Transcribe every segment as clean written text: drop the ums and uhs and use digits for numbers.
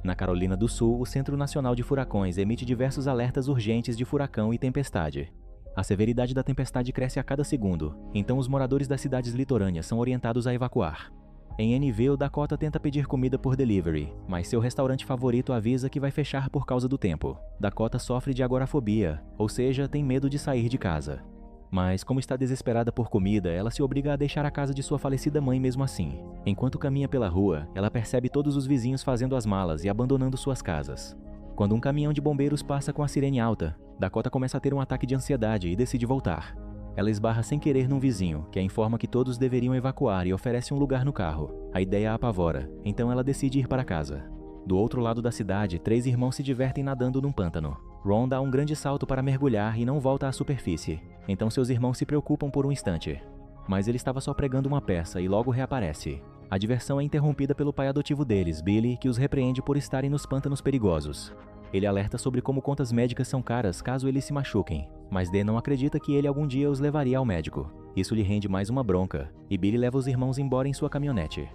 Na Carolina do Sul, o Centro Nacional de Furacões emite diversos alertas urgentes de furacão e tempestade. A severidade da tempestade cresce a cada segundo, então os moradores das cidades litorâneas são orientados a evacuar. Em Annville, Dakota tenta pedir comida por delivery, mas seu restaurante favorito avisa que vai fechar por causa do tempo. Dakota sofre de agorafobia, ou seja, tem medo de sair de casa. Mas, como está desesperada por comida, ela se obriga a deixar a casa de sua falecida mãe mesmo assim. Enquanto caminha pela rua, ela percebe todos os vizinhos fazendo as malas e abandonando suas casas. Quando um caminhão de bombeiros passa com a sirene alta, Dakota começa a ter um ataque de ansiedade e decide voltar. Ela esbarra sem querer num vizinho, que a informa que todos deveriam evacuar e oferece um lugar no carro. A ideia a apavora, então ela decide ir para casa. Do outro lado da cidade, 3 irmãos se divertem nadando num pântano. Ron dá um grande salto para mergulhar e não volta à superfície. Então seus irmãos se preocupam por um instante. Mas ele estava só pregando uma peça e logo reaparece. A diversão é interrompida pelo pai adotivo deles, Billy, que os repreende por estarem nos pântanos perigosos. Ele alerta sobre como contas médicas são caras caso eles se machuquem, mas Dee não acredita que ele algum dia os levaria ao médico. Isso lhe rende mais uma bronca, e Billy leva os irmãos embora em sua caminhonete.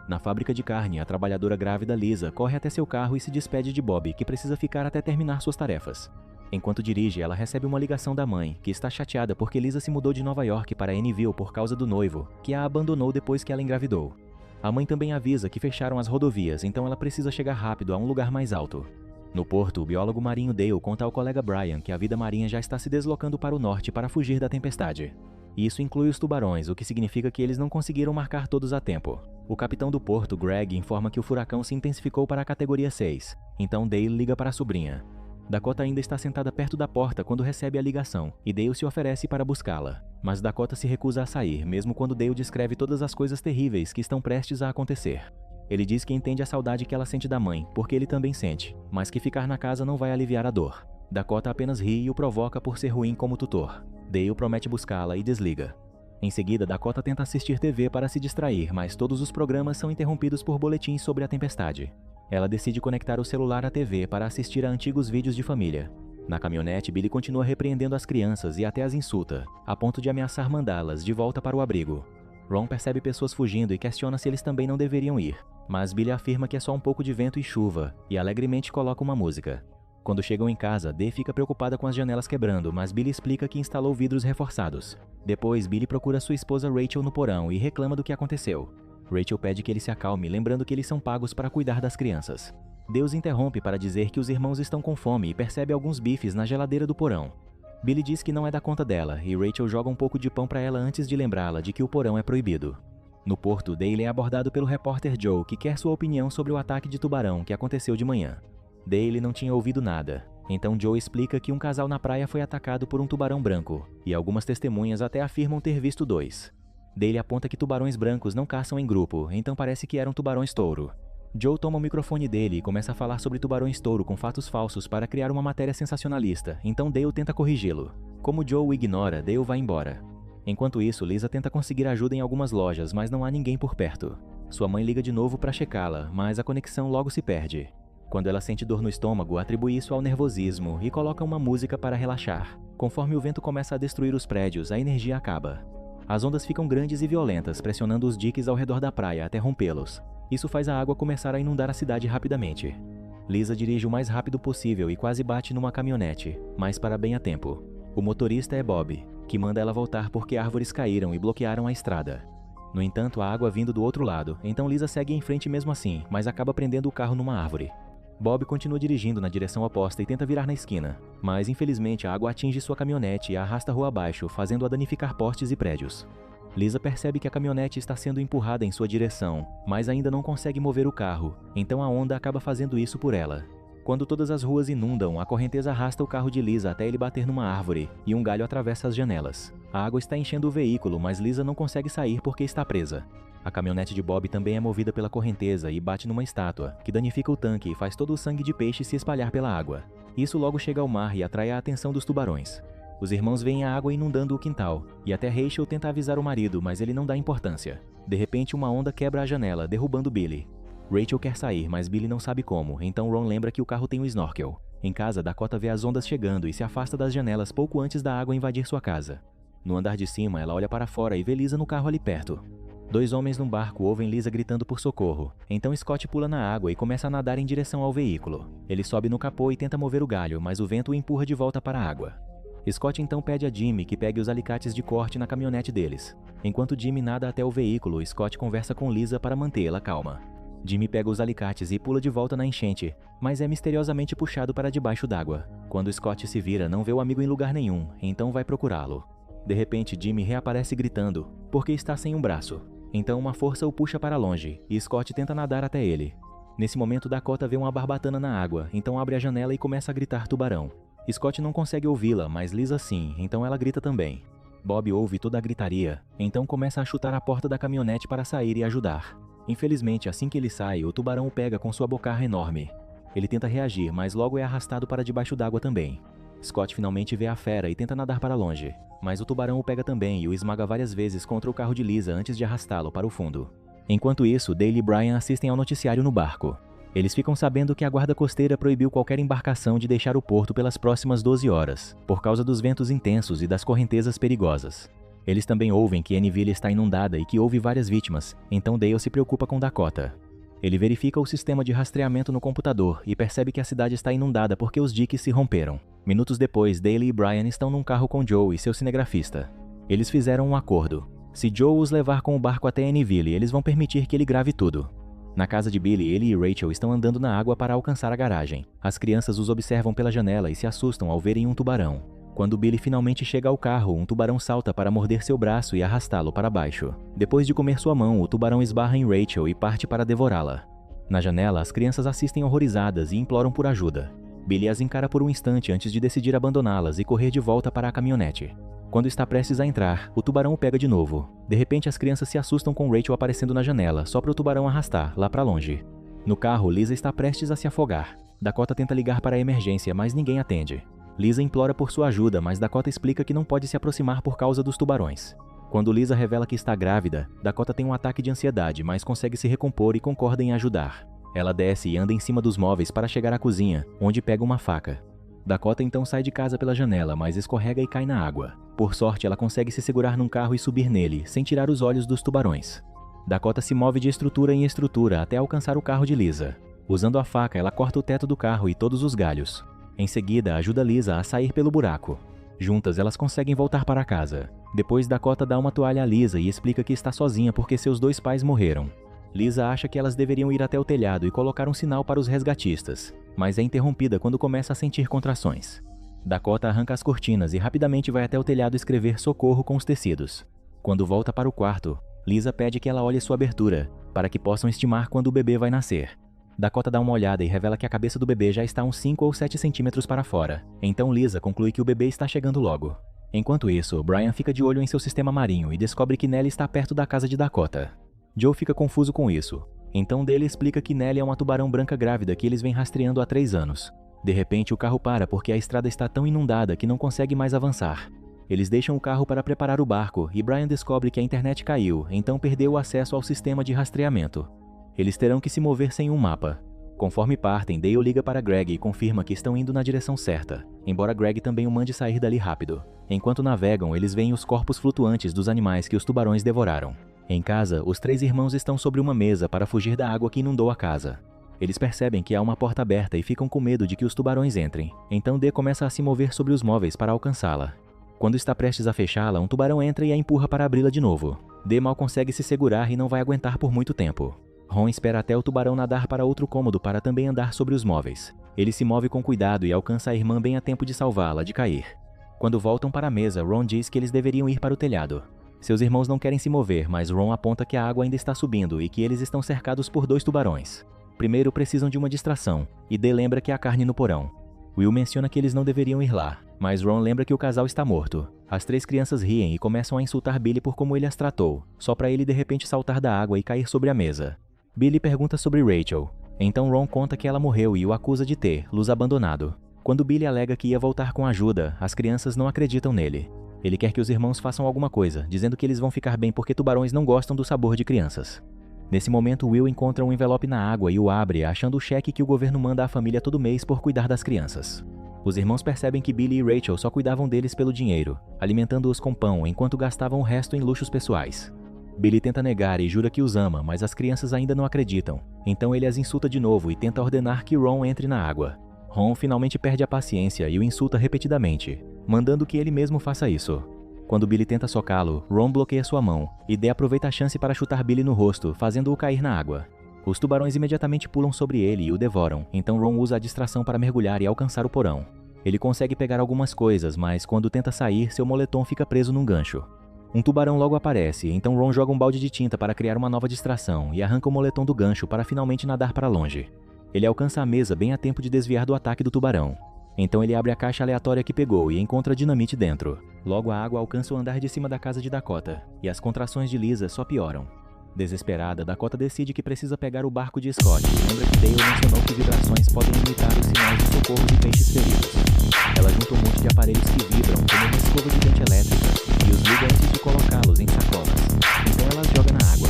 Na fábrica de carne, a trabalhadora grávida Lisa corre até seu carro e se despede de Bob, que precisa ficar até terminar suas tarefas. Enquanto dirige, ela recebe uma ligação da mãe, que está chateada porque Lisa se mudou de Nova York para Annville por causa do noivo, que a abandonou depois que ela engravidou. A mãe também avisa que fecharam as rodovias, então ela precisa chegar rápido a um lugar mais alto. No porto, o biólogo marinho Dale conta ao colega Brian que a vida marinha já está se deslocando para o norte para fugir da tempestade. Isso inclui os tubarões, o que significa que eles não conseguiram marcar todos a tempo. O capitão do porto, Greg, informa que o furacão se intensificou para a categoria 6, então Dale liga para a sobrinha. Dakota ainda está sentada perto da porta quando recebe a ligação, e Dale se oferece para buscá-la. Mas Dakota se recusa a sair, mesmo quando Dale descreve todas as coisas terríveis que estão prestes a acontecer. Ele diz que entende a saudade que ela sente da mãe, porque ele também sente, mas que ficar na casa não vai aliviar a dor. Dakota apenas ri e o provoca por ser ruim como tutor. Dale promete buscá-la e desliga. Em seguida, Dakota tenta assistir TV para se distrair, mas todos os programas são interrompidos por boletins sobre a tempestade. Ela decide conectar o celular à TV para assistir a antigos vídeos de família. Na caminhonete, Billy continua repreendendo as crianças e até as insulta, a ponto de ameaçar mandá-las de volta para o abrigo. Ron percebe pessoas fugindo e questiona se eles também não deveriam ir, mas Billy afirma que é só um pouco de vento e chuva, e alegremente coloca uma música. Quando chegam em casa, Dee fica preocupada com as janelas quebrando, mas Billy explica que instalou vidros reforçados. Depois, Billy procura sua esposa Rachel no porão e reclama do que aconteceu. Rachel pede que ele se acalme, lembrando que eles são pagos para cuidar das crianças. Deus interrompe para dizer que os irmãos estão com fome e percebe alguns bifes na geladeira do porão. Billy diz que não é da conta dela, e Rachel joga um pouco de pão para ela antes de lembrá-la de que o porão é proibido. No porto, Dale é abordado pelo repórter Joe, que quer sua opinião sobre o ataque de tubarão que aconteceu de manhã. Dale não tinha ouvido nada, então Joe explica que um casal na praia foi atacado por um tubarão branco, e algumas testemunhas até afirmam ter visto 2. Dale aponta que tubarões brancos não caçam em grupo, então parece que eram tubarões-touro. Joe toma o microfone dele e começa a falar sobre tubarões-touro com fatos falsos para criar uma matéria sensacionalista, então Dale tenta corrigi-lo. Como Joe o ignora, Dale vai embora. Enquanto isso, Lisa tenta conseguir ajuda em algumas lojas, mas não há ninguém por perto. Sua mãe liga de novo para checá-la, mas a conexão logo se perde. Quando ela sente dor no estômago, atribui isso ao nervosismo e coloca uma música para relaxar. Conforme o vento começa a destruir os prédios, a energia acaba. As ondas ficam grandes e violentas, pressionando os diques ao redor da praia até rompê-los. Isso faz a água começar a inundar a cidade rapidamente. Lisa dirige o mais rápido possível e quase bate numa caminhonete, mas para bem a tempo. O motorista é Bob, que manda ela voltar porque árvores caíram e bloquearam a estrada. No entanto, a água vindo do outro lado, então Lisa segue em frente mesmo assim, mas acaba prendendo o carro numa árvore. Bob continua dirigindo na direção oposta e tenta virar na esquina, mas infelizmente a água atinge sua caminhonete e a arrasta rua abaixo, fazendo-a danificar postes e prédios. Lisa percebe que a caminhonete está sendo empurrada em sua direção, mas ainda não consegue mover o carro, então a onda acaba fazendo isso por ela. Quando todas as ruas inundam, a correnteza arrasta o carro de Lisa até ele bater numa árvore, e um galho atravessa as janelas. A água está enchendo o veículo, mas Lisa não consegue sair porque está presa. A caminhonete de Bob também é movida pela correnteza e bate numa estátua, que danifica o tanque e faz todo o sangue de peixe se espalhar pela água. Isso logo chega ao mar e atrai a atenção dos tubarões. Os irmãos veem a água inundando o quintal, e até Rachel tenta avisar o marido, mas ele não dá importância. De repente, uma onda quebra a janela, derrubando Billy. Rachel quer sair, mas Billy não sabe como, então Ron lembra que o carro tem um snorkel. Em casa, Dakota vê as ondas chegando e se afasta das janelas pouco antes da água invadir sua casa. No andar de cima, ela olha para fora e vê Lisa no carro ali perto. Dois homens num barco ouvem Lisa gritando por socorro. Então Scott pula na água e começa a nadar em direção ao veículo. Ele sobe no capô e tenta mover o galho, mas o vento o empurra de volta para a água. Scott então pede a Jimmy que pegue os alicates de corte na caminhonete deles. Enquanto Jimmy nada até o veículo, Scott conversa com Lisa para mantê-la calma. Jimmy pega os alicates e pula de volta na enchente, mas é misteriosamente puxado para debaixo d'água. Quando Scott se vira, não vê o amigo em lugar nenhum, então vai procurá-lo. De repente, Jimmy reaparece gritando, porque está sem um braço. Então uma força o puxa para longe, e Scott tenta nadar até ele. Nesse momento, Dakota vê uma barbatana na água, então abre a janela e começa a gritar tubarão. Scott não consegue ouvi-la, mas Lisa sim, então ela grita também. Bob ouve toda a gritaria, então começa a chutar a porta da caminhonete para sair e ajudar. Infelizmente, assim que ele sai, o tubarão o pega com sua bocarra enorme. Ele tenta reagir, mas logo é arrastado para debaixo d'água também. Scott finalmente vê a fera e tenta nadar para longe, mas o tubarão o pega também e o esmaga várias vezes contra o carro de Lisa antes de arrastá-lo para o fundo. Enquanto isso, Dale e Brian assistem ao noticiário no barco. Eles ficam sabendo que a guarda costeira proibiu qualquer embarcação de deixar o porto pelas próximas 12 horas, por causa dos ventos intensos e das correntezas perigosas. Eles também ouvem que Annville está inundada e que houve várias vítimas, então Dale se preocupa com Dakota. Ele verifica o sistema de rastreamento no computador e percebe que a cidade está inundada porque os diques se romperam. Minutos depois, Dale e Brian estão num carro com Joe e seu cinegrafista. Eles fizeram um acordo. Se Joe os levar com o barco até Annville, eles vão permitir que ele grave tudo. Na casa de Billy, ele e Rachel estão andando na água para alcançar a garagem. As crianças os observam pela janela e se assustam ao verem um tubarão. Quando Billy finalmente chega ao carro, um tubarão salta para morder seu braço e arrastá-lo para baixo. Depois de comer sua mão, o tubarão esbarra em Rachel e parte para devorá-la. Na janela, as crianças assistem horrorizadas e imploram por ajuda. Billy as encara por um instante antes de decidir abandoná-las e correr de volta para a caminhonete. Quando está prestes a entrar, o tubarão o pega de novo. De repente, as crianças se assustam com Rachel aparecendo na janela, só para o tubarão arrastar, lá para longe. No carro, Lisa está prestes a se afogar. Dakota tenta ligar para a emergência, mas ninguém atende. Lisa implora por sua ajuda, mas Dakota explica que não pode se aproximar por causa dos tubarões. Quando Lisa revela que está grávida, Dakota tem um ataque de ansiedade, mas consegue se recompor e concorda em ajudar. Ela desce e anda em cima dos móveis para chegar à cozinha, onde pega uma faca. Dakota então sai de casa pela janela, mas escorrega e cai na água. Por sorte, ela consegue se segurar num carro e subir nele, sem tirar os olhos dos tubarões. Dakota se move de estrutura em estrutura até alcançar o carro de Lisa. Usando a faca, ela corta o teto do carro e todos os galhos. Em seguida, ajuda Lisa a sair pelo buraco. Juntas, elas conseguem voltar para casa. Depois, Dakota dá uma toalha a Lisa e explica que está sozinha porque seus dois pais morreram. Lisa acha que elas deveriam ir até o telhado e colocar um sinal para os resgatistas, mas é interrompida quando começa a sentir contrações. Dakota arranca as cortinas e rapidamente vai até o telhado escrever socorro com os tecidos. Quando volta para o quarto, Lisa pede que ela olhe sua abertura, para que possam estimar quando o bebê vai nascer. Dakota dá uma olhada e revela que a cabeça do bebê já está uns 5 ou 7 centímetros para fora. Então Lisa conclui que o bebê está chegando logo. Enquanto isso, Brian fica de olho em seu sistema marinho e descobre que Nellie está perto da casa de Dakota. Joe fica confuso com isso. Então Dale explica que Nellie é uma tubarão branca grávida que eles vêm rastreando há 3 anos. De repente, o carro para porque a estrada está tão inundada que não consegue mais avançar. Eles deixam o carro para preparar o barco e Brian descobre que a internet caiu, então perdeu o acesso ao sistema de rastreamento. Eles terão que se mover sem um mapa. Conforme partem, Dale liga para Greg e confirma que estão indo na direção certa, embora Greg também o mande sair dali rápido. Enquanto navegam, eles veem os corpos flutuantes dos animais que os tubarões devoraram. Em casa, os 3 irmãos estão sobre uma mesa para fugir da água que inundou a casa. Eles percebem que há uma porta aberta e ficam com medo de que os tubarões entrem, então Dee começa a se mover sobre os móveis para alcançá-la. Quando está prestes a fechá-la, um tubarão entra e a empurra para abri-la de novo. Dee mal consegue se segurar e não vai aguentar por muito tempo. Ron espera até o tubarão nadar para outro cômodo para também andar sobre os móveis. Ele se move com cuidado e alcança a irmã bem a tempo de salvá-la de cair. Quando voltam para a mesa, Ron diz que eles deveriam ir para o telhado. Seus irmãos não querem se mover, mas Ron aponta que a água ainda está subindo e que eles estão cercados por 2 tubarões. Primeiro precisam de uma distração, e Dee lembra que há carne no porão. Will menciona que eles não deveriam ir lá, mas Ron lembra que o casal está morto. As 3 crianças riem e começam a insultar Billy por como ele as tratou, só para ele de repente saltar da água e cair sobre a mesa. Billy pergunta sobre Rachel. Então Ron conta que ela morreu e o acusa de ter los abandonado. Quando Billy alega que ia voltar com ajuda, as crianças não acreditam nele. Ele quer que os irmãos façam alguma coisa, dizendo que eles vão ficar bem porque tubarões não gostam do sabor de crianças. Nesse momento, Will encontra um envelope na água e o abre, achando o cheque que o governo manda à família todo mês por cuidar das crianças. Os irmãos percebem que Billy e Rachel só cuidavam deles pelo dinheiro, alimentando-os com pão enquanto gastavam o resto em luxos pessoais. Billy tenta negar e jura que os ama, mas as crianças ainda não acreditam. Então ele as insulta de novo e tenta ordenar que Ron entre na água. Ron finalmente perde a paciência e o insulta repetidamente, mandando que ele mesmo faça isso. Quando Billy tenta socá-lo, Ron bloqueia sua mão, e Dee aproveita a chance para chutar Billy no rosto, fazendo-o cair na água. Os tubarões imediatamente pulam sobre ele e o devoram, então Ron usa a distração para mergulhar e alcançar o porão. Ele consegue pegar algumas coisas, mas quando tenta sair, seu moletom fica preso num gancho. Um tubarão logo aparece, então Ron joga um balde de tinta para criar uma nova distração e arranca o moletom do gancho para finalmente nadar para longe. Ele alcança a mesa bem a tempo de desviar do ataque do tubarão. Então ele abre a caixa aleatória que pegou e encontra dinamite dentro. Logo a água alcança o andar de cima da casa de Dakota, e as contrações de Lisa só pioram. Desesperada, Dakota decide que precisa pegar o barco de Scott e lembra que Dale mencionou que vibrações podem imitar os sinais de socorro de peixes feridos. Ela junta um monte de aparelhos que vibram, como uma escova de dente elétrica, e os liga antes de colocá-los em sacolas. Então ela os joga na água.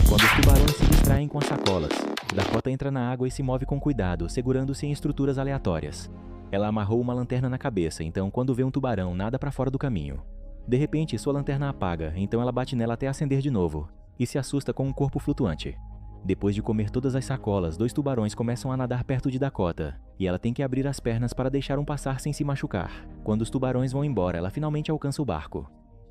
Quando os tubarões se distraem com as sacolas, Dakota entra na água e se move com cuidado, segurando-se em estruturas aleatórias. Ela amarrou uma lanterna na cabeça, então quando vê um tubarão, nada para fora do caminho. De repente, sua lanterna apaga, então ela bate nela até acender de novo, e se assusta com um corpo flutuante. Depois de comer todas as sacolas, 2 tubarões começam a nadar perto de Dakota, e ela tem que abrir as pernas para deixar um passar sem se machucar. Quando os tubarões vão embora, ela finalmente alcança o barco.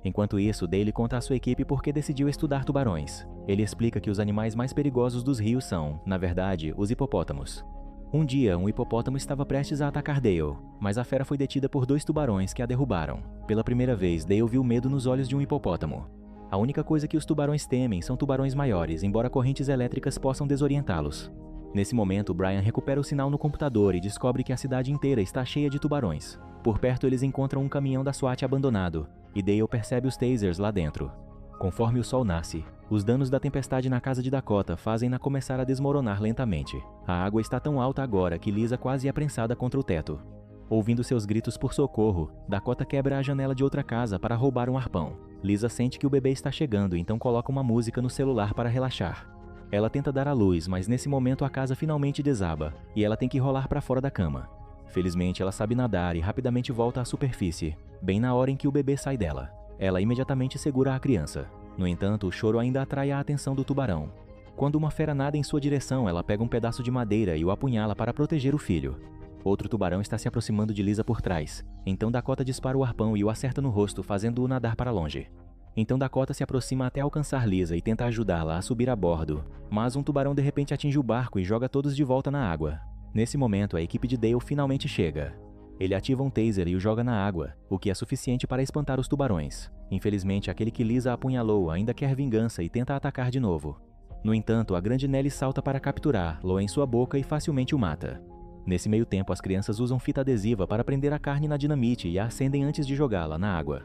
Enquanto isso, Dale conta à sua equipe por que decidiu estudar tubarões. Ele explica que os animais mais perigosos dos rios são, na verdade, os hipopótamos. Um dia, um hipopótamo estava prestes a atacar Dale, mas a fera foi detida por 2 tubarões que a derrubaram. Pela primeira vez, Dale viu medo nos olhos de um hipopótamo. A única coisa que os tubarões temem são tubarões maiores, embora correntes elétricas possam desorientá-los. Nesse momento, Brian recupera o sinal no computador e descobre que a cidade inteira está cheia de tubarões. Por perto, eles encontram um caminhão da SWAT abandonado, e Dale percebe os tasers lá dentro. Conforme o sol nasce, os danos da tempestade na casa de Dakota fazem-na começar a desmoronar lentamente. A água está tão alta agora que Lisa quase é prensada contra o teto. Ouvindo seus gritos por socorro, Dakota quebra a janela de outra casa para roubar um arpão. Lisa sente que o bebê está chegando, então coloca uma música no celular para relaxar. Ela tenta dar à luz, mas nesse momento a casa finalmente desaba, e ela tem que rolar para fora da cama. Felizmente ela sabe nadar e rapidamente volta à superfície, bem na hora em que o bebê sai dela. Ela imediatamente segura a criança. No entanto, o choro ainda atrai a atenção do tubarão. Quando uma fera nada em sua direção, ela pega um pedaço de madeira e o apunhala para proteger o filho. Outro tubarão está se aproximando de Lisa por trás, então Dakota dispara o arpão e o acerta no rosto, fazendo-o nadar para longe. Então Dakota se aproxima até alcançar Lisa e tenta ajudá-la a subir a bordo, mas um tubarão de repente atinge o barco e joga todos de volta na água. Nesse momento, a equipe de Dale finalmente chega. Ele ativa um taser e o joga na água, o que é suficiente para espantar os tubarões. Infelizmente, aquele que Lisa apunhalou ainda quer vingança e tenta atacar de novo. No entanto, a grande Nellie salta para capturar-lo em sua boca e facilmente o mata. Nesse meio tempo, as crianças usam fita adesiva para prender a carne na dinamite e a acendem antes de jogá-la na água.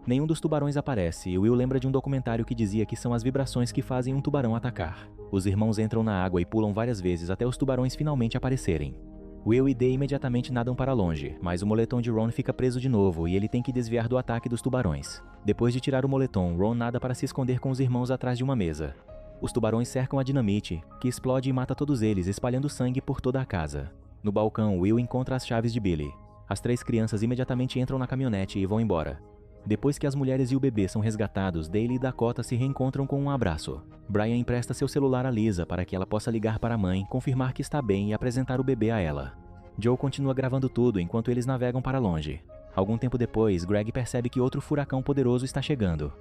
Nenhum dos tubarões aparece e Will lembra de um documentário que dizia que são as vibrações que fazem um tubarão atacar. Os irmãos entram na água e pulam várias vezes até os tubarões finalmente aparecerem. Will e Dee imediatamente nadam para longe, mas o moletom de Ron fica preso de novo e ele tem que desviar do ataque dos tubarões. Depois de tirar o moletom, Ron nada para se esconder com os irmãos atrás de uma mesa. Os tubarões cercam a dinamite, que explode e mata todos eles, espalhando sangue por toda a casa. No balcão, Will encontra as chaves de Billy. As 3 crianças imediatamente entram na caminhonete e vão embora. Depois que as mulheres e o bebê são resgatados, Dale e Dakota se reencontram com um abraço. Brian empresta seu celular a Lisa para que ela possa ligar para a mãe, confirmar que está bem e apresentar o bebê a ela. Joe continua gravando tudo enquanto eles navegam para longe. Algum tempo depois, Greg percebe que outro furacão poderoso está chegando.